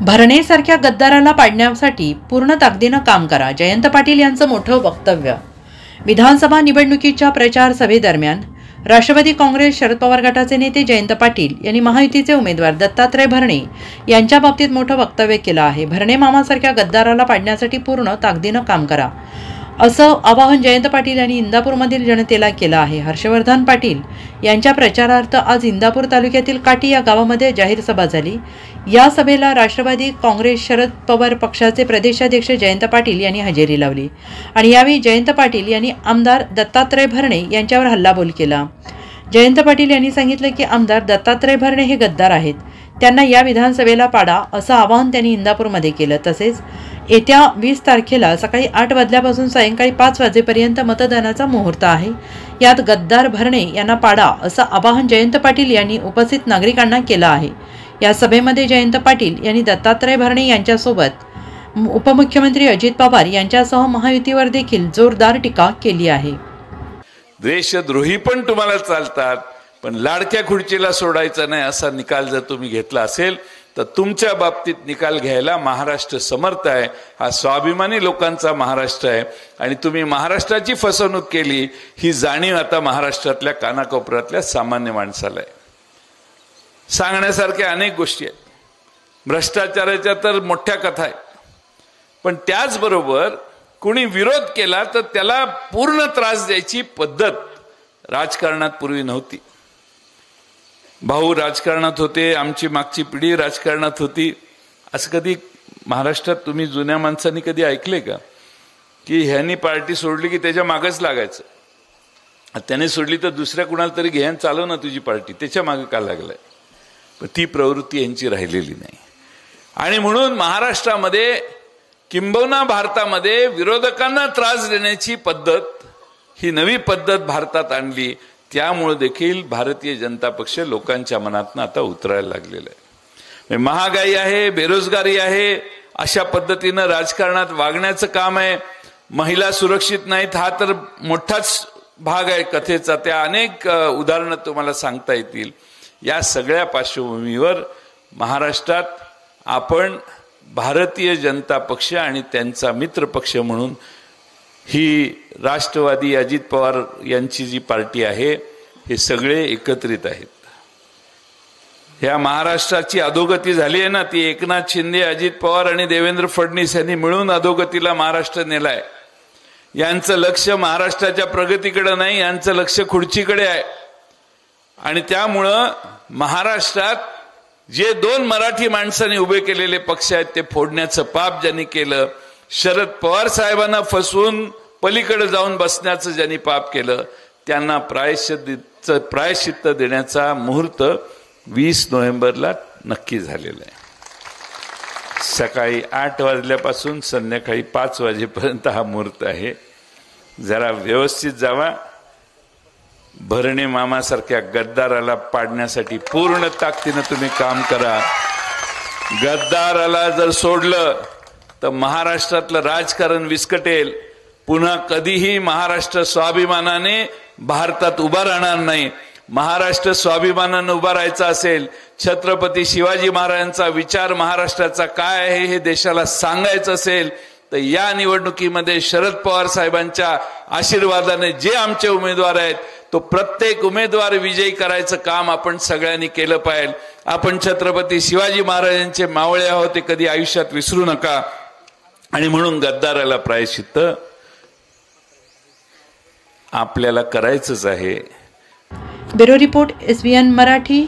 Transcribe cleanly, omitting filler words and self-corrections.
भरणेसारख्या गद्दाराला पाडण्यासाठी पूर्ण ताकदीनं काम करा, जयंत पाटील यांचं मोठं वक्तव्य. विधानसभा निवडणुकीच्या प्रचार सभेदरम्यान राष्ट्रवादी काँग्रेस शरद पवार गटाचे नेते जयंत पाटील यांनी महायुतीचे उमेदवार दत्तात्रय भरणे यांच्या बाबतीत मोठं वक्तव्य केलं आहे. भरणे मामासारख्या गद्दाराला पाडण्यासाठी पूर्ण ताकदीनं काम करा, असं आवाहन जयंत पाटील यांनी इंदापूरमधील जनतेला केलं आहे. हर्षवर्धन पाटील यांच्या प्रचारार्थ आज इंदापूर तालुक्यातील काटी या गावामध्ये जाहीर सभा झाली. या सभेला राष्ट्रवादी काँग्रेस शरद पवार पक्षाचे प्रदेशाध्यक्ष जयंत पाटील यांनी हजेरी लावली आणि यावेळी जयंत पाटील यांनी आमदार दत्तात्रय भरणे यांच्यावर हल्लाबोल केला. जयंत पाटील यांनी सांगितलं की आमदार दत्तात्रय भरणे हे गद्दार आहेत, त्यांना या विधानसभेला पाडा, असं आवाहन त्यांनी इंदापूरमध्ये केलं. तसेच येत्या 20 तारखेला सकाळी 8 वाजल्यापासून सायंकाळी 5 वाजेपर्यंत मतदानाचा मुहूर्त आहे. यात गद्दार भरणे यांना पाडा, असं आवाहन जयंत पाटील यांनी उपस्थित नागरिकांना केलं आहे. या सभेमध्ये जयंत पाटील यांनी दत्तात्रय भरणे यांच्यासोबत उपमुख्यमंत्री अजित पवार यांच्यासह महायुतीवर देखील जोरदार टीका केली आहे. देशद्रोही पण तुम्हाला चालतात, पण लाडक्या खुर्चीला सोडायचं नाही असा निकाल जर तुम्ही घेतला असेल तर तुमच्या बाबतीत निकाल घ्यायला महाराष्ट्र समर्थ आहे. हा स्वाभिमानी लोकांचा महाराष्ट्र आहे आणि तुम्ही महाराष्ट्राची फसवणूक केली ही जाणीव आता महाराष्ट्रातल्या कानाकोपऱ्यातल्या सामान्य माणसाला आहे. सांगण्यासारख्या अनेक गोष्टी आहेत, भ्रष्टाचाराच्या तर मोठ्या कथा आहेत, पण त्याचबरोबर कुणी विरोध केला तर त्याला पूर्ण त्रास द्यायची पद्धत राजकारणात पूर्वी नव्हती. भाऊ राजकारणात होते, आमची मागची पिढी राजकारणात होती. असं कधी महाराष्ट्रात तुम्ही जुन्या माणसांनी कधी ऐकले का की ह्यांनी पार्टी सोडली की त्याच्या मागच लागायचं, त्याने सोडली तर दुसऱ्या कुणाला तरी घेऊन चालव ना तुझी पार्टी, त्याच्या मागे का लागलाय? पण ती प्रवृत्ती यांची राहिलेली नाही. आणि म्हणून महाराष्ट्रामध्ये किंबहुना भारतामध्ये विरोधकांना त्रास देण्याची पद्धत, ही नवी पद्धत भारतात आणली. त्यामुळे देखील भारतीय जनता पक्ष लोकांच्या मनातनं आता उतरायला लागलेला आहे. महागाई आहे, बेरोजगारी आहे, अशा पद्धतीनं राजकारणात वागण्याचं काम आहे. महिला सुरक्षित नाहीत हा तर मोठाच भाग आहे कथेचा, त्या अनेक उदाहरणं तुम्हाला सांगता येतील. या सगळ्या पार्श्वभूमीवर महाराष्ट्रात आपण भारतीय जनता पक्ष आणि त्यांचा मित्र पक्ष म्हणून ही राष्ट्रवादी अजित पवार यांची जी पार्टी आहे हे सगळे एकत्रित आहेत. ह्या महाराष्ट्राची अधोगती झाली आहे ना, ती एकनाथ शिंदे, अजित पवार आणि देवेंद्र फडणवीस यांनी मिळून अधोगतीला महाराष्ट्र नेलाय. यांचं लक्ष महाराष्ट्राच्या प्रगतीकडे नाही, यांचं लक्ष खुर्चीकडे आहे. आणि त्यामुळं महाराष्ट्रात जे 2 मराठी माणसांनी उभे केलेले पक्ष आहेत ते फोडण्याचं पाप ज्यांनी केलं, शरद पवार साहेबांना फसवून पलीकडे जाऊन बसण्याचं ज्यांनी पाप केलं, त्यांना प्रायश्चित्त देण्याचा मुहूर्त 20 नोव्हेंबरला नक्की झालेला आहे. सकाळी 8 वाजल्यापासून संध्याकाळी 5 वाजेपर्यंत हा मुहूर्त आहे. जरा व्यवस्थित जावा. भरणे मामासारख्या गद्दाराला पाडण्यासाठी पूर्ण ताकदीनं तुम्ही काम करा. गद्दाराला जर सोडलं तर महाराष्ट्रातलं राजकारण विस्कटेल. पुन्हा कधीही महाराष्ट्र स्वाभिमानाने भारतात उभा राहणार नाही. महाराष्ट्र स्वाभिमानाने उभा राहायचा असेल, छत्रपती शिवाजी महाराजांचा विचार महाराष्ट्राचा काय आहे हे देशाला सांगायचं असेल तर या निवडणुकीमध्ये शरद पवार साहेबांच्या आशीर्वादाने जे आमचे उमेदवार आहेत तो प्रत्येक उमेदवार विजयी करायचं काम आपण सगळ्यांनी केलं पाहिजे. आपण छत्रपती शिवाजी महाराजांचे मावळे आहोत ते कधी आयुष्यात विसरू नका. आणि म्हणून गद्दाराला प्रायश्चित्त आपल्याला करायचंच आहे. Bureau report, SBN Marathi.